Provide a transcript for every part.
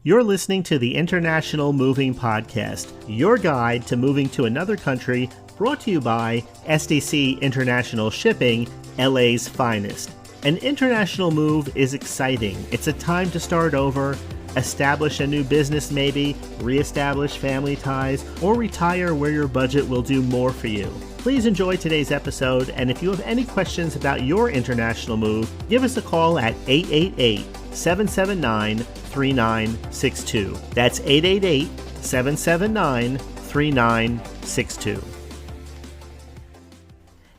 You're listening to the International Moving Podcast, your guide to moving to another country, brought to you by SDC International Shipping, LA's finest. An international move is exciting. It's a time to start over, establish a new business maybe, reestablish family ties, or retire where your budget will do more for you. Please enjoy today's episode, and if you have any questions about your international move, give us a call at 888-779-3962. That's 888-779-3962.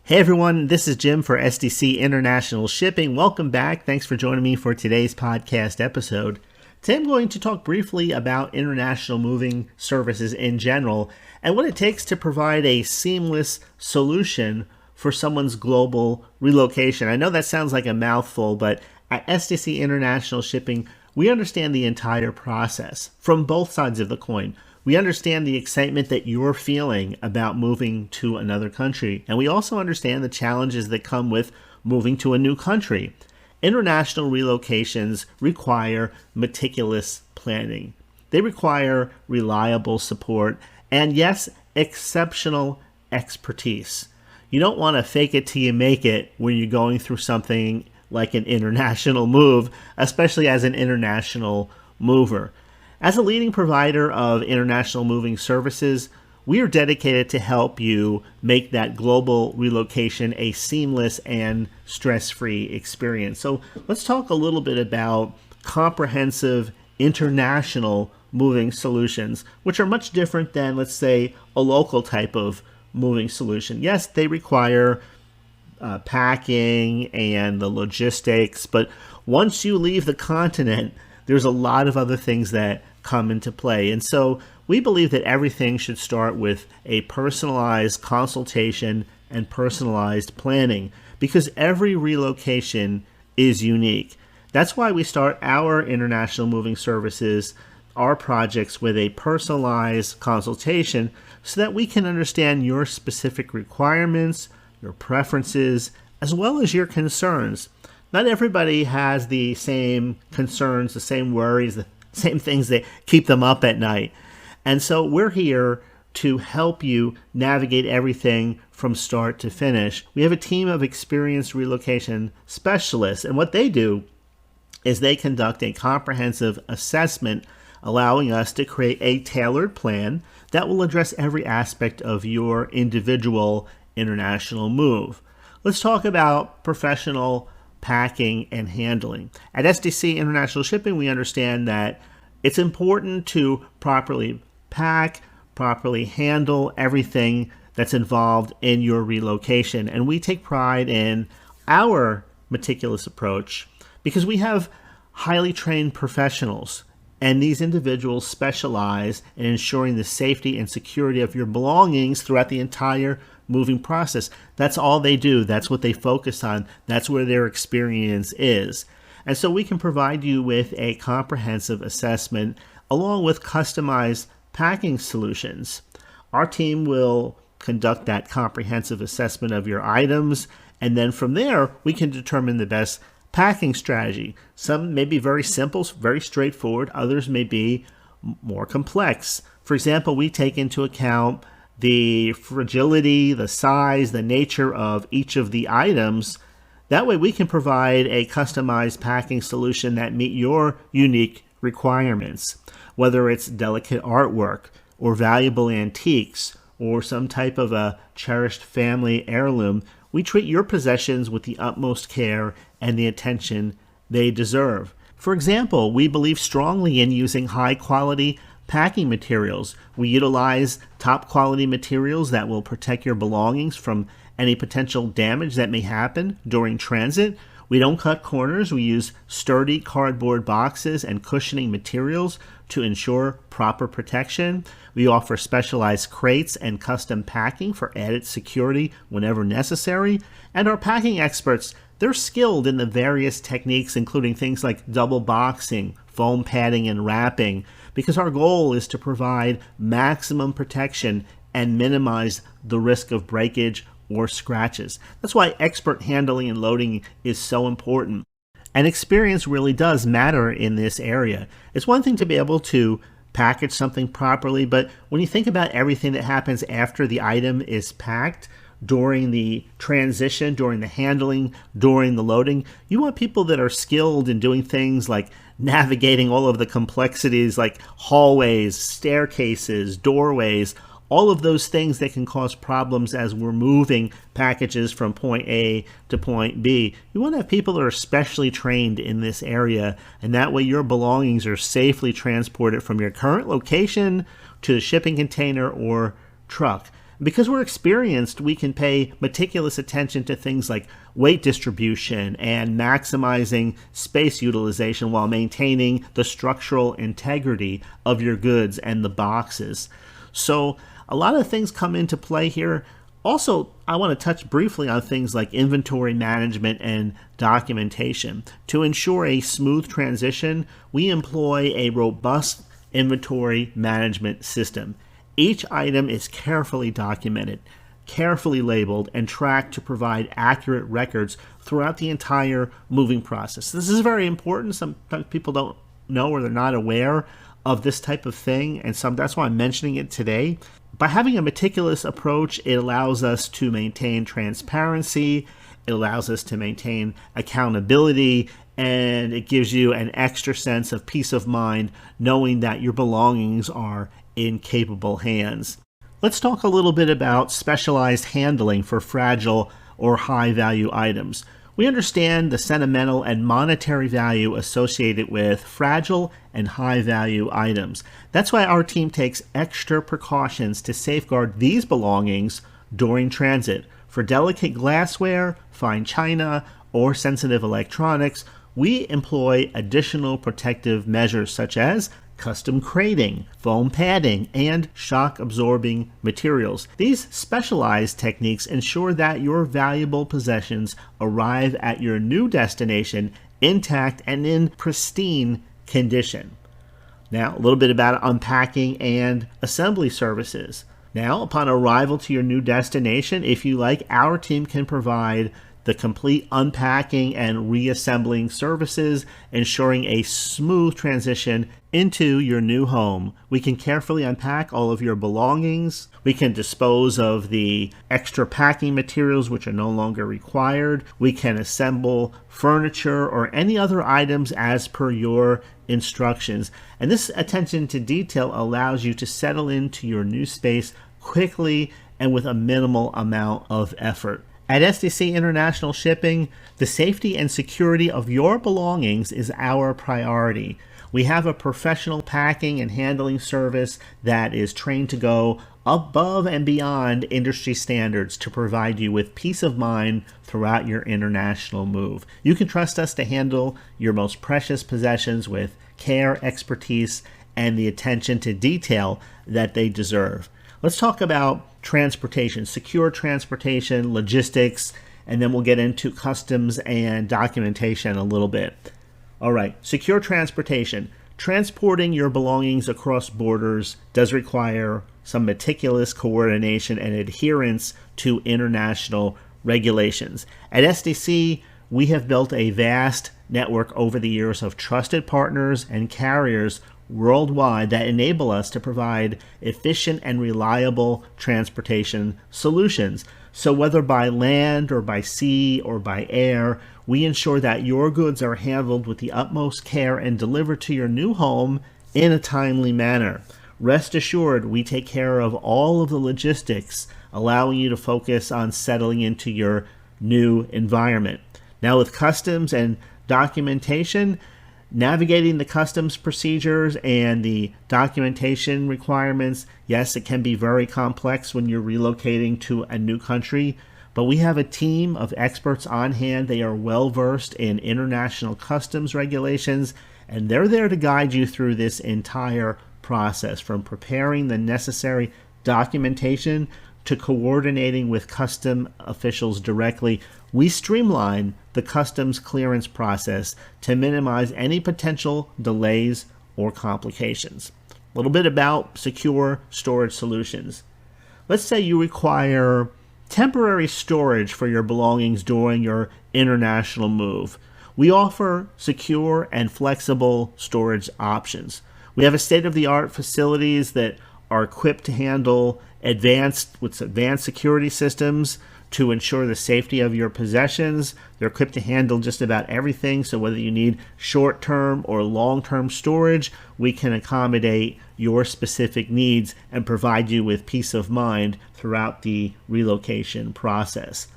Hey everyone, this is Jim for SDC International Shipping. Welcome back. Thanks for joining me for today's podcast episode. Today I'm going to talk briefly about international moving services in general and what it takes to provide a seamless solution for someone's global relocation. I know that sounds like a mouthful, but at SDC International Shipping, we understand the entire process from both sides of the coin. We understand the excitement that you're feeling about moving to another country, and we also understand the challenges that come with moving to a new country. International relocations require meticulous planning. They require reliable support and, yes, exceptional expertise. You don't want to fake it till you make it when you're going through something like an international move, especially as an international mover. As a leading provider of international moving services, we are dedicated to help you make that global relocation a seamless and stress-free experience. So let's talk a little bit about comprehensive international moving solutions, which are much different than, let's say, a local type of moving solution. Yes, they require packing and the logistics, but once you leave the continent, there's a lot of other things that come into play. And so we believe that everything should start with a personalized consultation and personalized planning, because every relocation is unique. That's why we start our international moving services, our projects, with a personalized consultation so that we can understand your specific requirements, your preferences, as well as your concerns. Not everybody has the same concerns, the same worries, the same things that keep them up at night. And so we're here to help you navigate everything from start to finish. We have a team of experienced relocation specialists, and what they do is they conduct a comprehensive assessment, allowing us to create a tailored plan that will address every aspect of your individual international move. Let's talk about professional packing and handling. At SDC International Shipping, we understand that it's important to properly pack, properly handle everything that's involved in your relocation. And we take pride in our meticulous approach because we have highly trained professionals, and these individuals specialize in ensuring the safety and security of your belongings throughout the entire moving process. That's all they do. That's what they focus on. That's where their experience is. And so we can provide you with a comprehensive assessment along with customized packing solutions. Our team will conduct that comprehensive assessment of your items, and then from there we can determine the best packing strategy. Some may be very simple, very straightforward. Others may be more complex. For example, we take into account the fragility, the size, the nature of each of the items. That way we can provide a customized packing solution that meet your unique requirements. Whether it's delicate artwork or valuable antiques or some type of a cherished family heirloom, we treat your possessions with the utmost care and the attention they deserve. For example, we believe strongly in using high-quality packing materials. We utilize top quality materials that will protect your belongings from any potential damage that may happen during transit. We don't cut corners. We use sturdy cardboard boxes and cushioning materials to ensure proper protection. We offer specialized crates and custom packing for added security whenever necessary. And our packing experts, they're skilled in the various techniques, including things like double boxing, foam padding, and wrapping, because our goal is to provide maximum protection and minimize the risk of breakage or scratches. That's why expert handling and loading is so important. And experience really does matter in this area. It's one thing to be able to package something properly, but when you think about everything that happens after the item is packed, during the transition, during the handling, during the loading, you want people that are skilled in doing things like navigating all of the complexities like hallways, staircases, doorways, all of those things that can cause problems as we're moving packages from point A to point B. You want to have people that are specially trained in this area, and that way your belongings are safely transported from your current location to the shipping container or truck. Because we're experienced, we can pay meticulous attention to things like weight distribution and maximizing space utilization while maintaining the structural integrity of your goods and the boxes. So a lot of things come into play here. Also, I want to touch briefly on things like inventory management and documentation. To ensure a smooth transition, we employ a robust inventory management system. Each item is carefully documented, carefully labeled, and tracked to provide accurate records throughout the entire moving process. This is very important. Sometimes people don't know or they're not aware of this type of thing, and that's why I'm mentioning it today. By having a meticulous approach, it allows us to maintain transparency, it allows us to maintain accountability, and it gives you an extra sense of peace of mind knowing that your belongings are in capable hands. Let's talk a little bit about specialized handling for fragile or high-value items. We understand the sentimental and monetary value associated with fragile and high-value items. That's why our team takes extra precautions to safeguard these belongings during transit. For delicate glassware, fine china, or sensitive electronics, we employ additional protective measures such as custom crating, foam padding, and shock-absorbing materials. These specialized techniques ensure that your valuable possessions arrive at your new destination intact and in pristine condition. Now, a little bit about unpacking and assembly services. Now, upon arrival to your new destination, if you like, our team can provide the complete unpacking and reassembling services, ensuring a smooth transition into your new home. We can carefully unpack all of your belongings. We can dispose of the extra packing materials which are no longer required. We can assemble furniture or any other items as per your instructions. And this attention to detail allows you to settle into your new space quickly and with a minimal amount of effort. At SDC International Shipping, the safety and security of your belongings is our priority. We have a professional packing and handling service that is trained to go above and beyond industry standards to provide you with peace of mind throughout your international move. You can trust us to handle your most precious possessions with care, expertise, and the attention to detail that they deserve. Let's talk about transportation, secure transportation, logistics, and then we'll get into customs and documentation a little bit. All right, secure transportation. Transporting your belongings across borders does require some meticulous coordination and adherence to international regulations. At SDC, we have built a vast network over the years of trusted partners and carriers worldwide that enable us to provide efficient and reliable transportation solutions. So whether by land or by sea or by air, we ensure that your goods are handled with the utmost care and delivered to your new home in a timely manner. Rest assured, we take care of all of the logistics, allowing you to focus on settling into your new environment. Now with customs and documentation, navigating the customs procedures and the documentation requirements, yes, it can be very complex when you're relocating to a new country, but we have a team of experts on hand. They are well versed in international customs regulations, and they're there to guide you through this entire process, from preparing the necessary documentation to coordinating with custom officials directly. We streamline the customs clearance process to minimize any potential delays or complications. A little bit about secure storage solutions. Let's say you require temporary storage for your belongings during your international move. We offer secure and flexible storage options. We have a state-of-the-art facilities that are equipped to handle advanced security systems to ensure the safety of your possessions. They're equipped to handle just about everything. So whether you need short-term or long-term storage, we can accommodate your specific needs and provide you with peace of mind throughout the relocation process.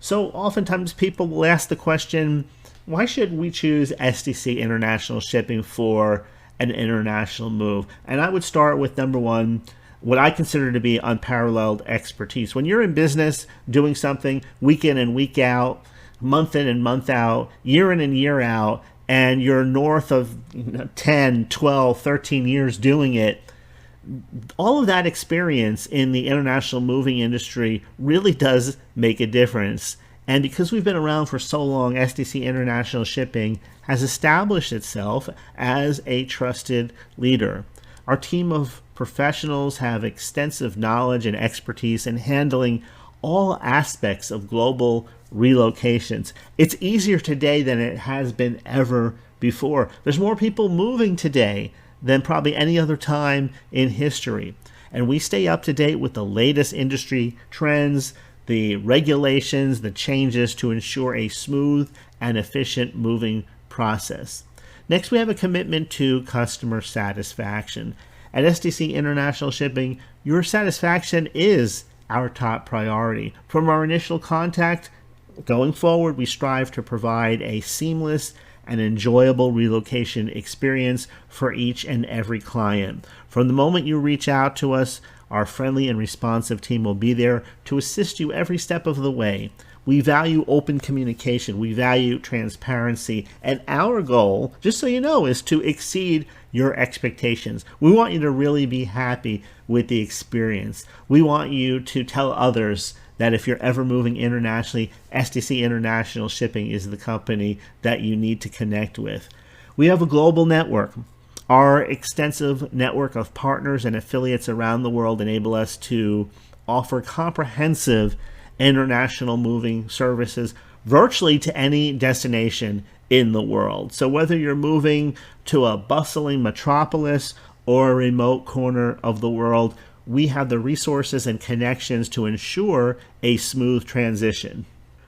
So oftentimes people will ask the question, why should we choose SDC International Shipping for an international move? And I would start with number one, what I consider to be unparalleled expertise. When you're in business doing something week in and week out, month in and month out, year in and year out, and you're north of 10, 12, 13 years doing it, all of that experience in the international moving industry really does make a difference. And because we've been around for so long, SDC International Shipping has established itself as a trusted leader. Our team of professionals have extensive knowledge and expertise in handling all aspects of global relocations. It's easier today than it has been ever before. There's more people moving today than probably any other time in history. And we stay up to date with the latest industry trends, the regulations, the changes to ensure a smooth and efficient moving process. Next, we have a commitment to customer satisfaction. At SDC International Shipping, your satisfaction is our top priority. From our initial contact, going forward, we strive to provide a seamless and enjoyable relocation experience for each and every client. From the moment you reach out to us, our friendly and responsive team will be there to assist you every step of the way. We value open communication. We value transparency. And our goal, just so you know, is to exceed your expectations. We want you to really be happy with the experience. We want you to tell others that if you're ever moving internationally, SDC International Shipping is the company that you need to connect with. We have a global network. Our extensive network of partners and affiliates around the world enable us to offer comprehensive international moving services virtually to any destination in the world. So whether you're moving to a bustling metropolis or a remote corner of the world, we have the resources and connections to ensure a smooth transition.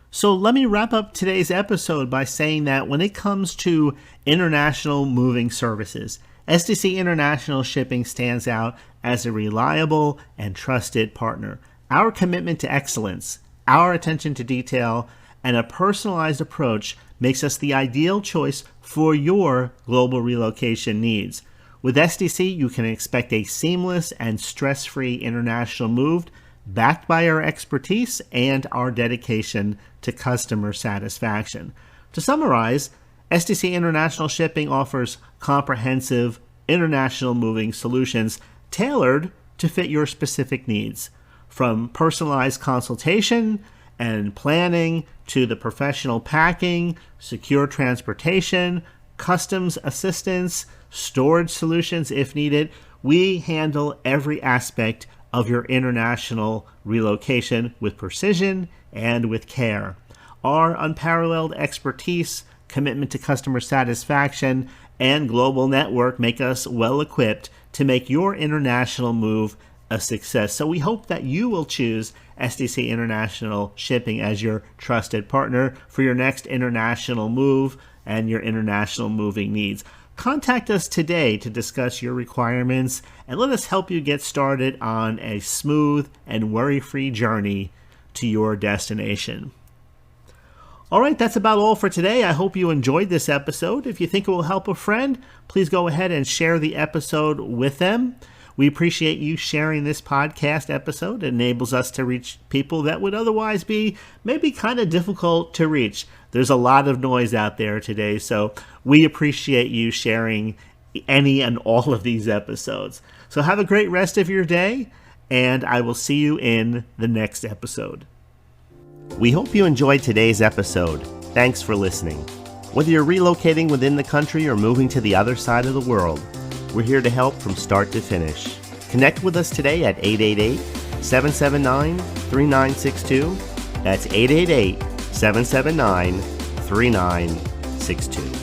So let me wrap up today's episode by saying that when it comes to international moving services, SDC International Shipping stands out as a reliable and trusted partner. Our commitment to excellence, our attention to detail, and a personalized approach makes us the ideal choice for your global relocation needs. With SDC, you can expect a seamless and stress-free international move backed by our expertise and our dedication to customer satisfaction. To summarize, SDC International Shipping offers comprehensive international moving solutions tailored to fit your specific needs. From personalized consultation and planning to the professional packing, secure transportation, customs assistance, storage solutions if needed, we handle every aspect of your international relocation with precision and with care. Our unparalleled expertise, commitment to customer satisfaction, and global network make us well equipped to make your international move a success. So we hope that you will choose SDC International Shipping as your trusted partner for your next international move and your international moving needs. Contact us today to discuss your requirements and let us help you get started on a smooth and worry-free journey to your destination. All right, that's about all for today. I hope you enjoyed this episode. If you think it will help a friend, please go ahead and share the episode with them. We appreciate you sharing this podcast episode. It enables us to reach people that would otherwise be maybe kind of difficult to reach. There's a lot of noise out there today, so we appreciate you sharing any and all of these episodes. So have a great rest of your day, and I will see you in the next episode. We hope you enjoyed today's episode. Thanks for listening. Whether you're relocating within the country or moving to the other side of the world, we're here to help from start to finish. Connect with us today at 888-779-3962. That's 888-779-3962. 562.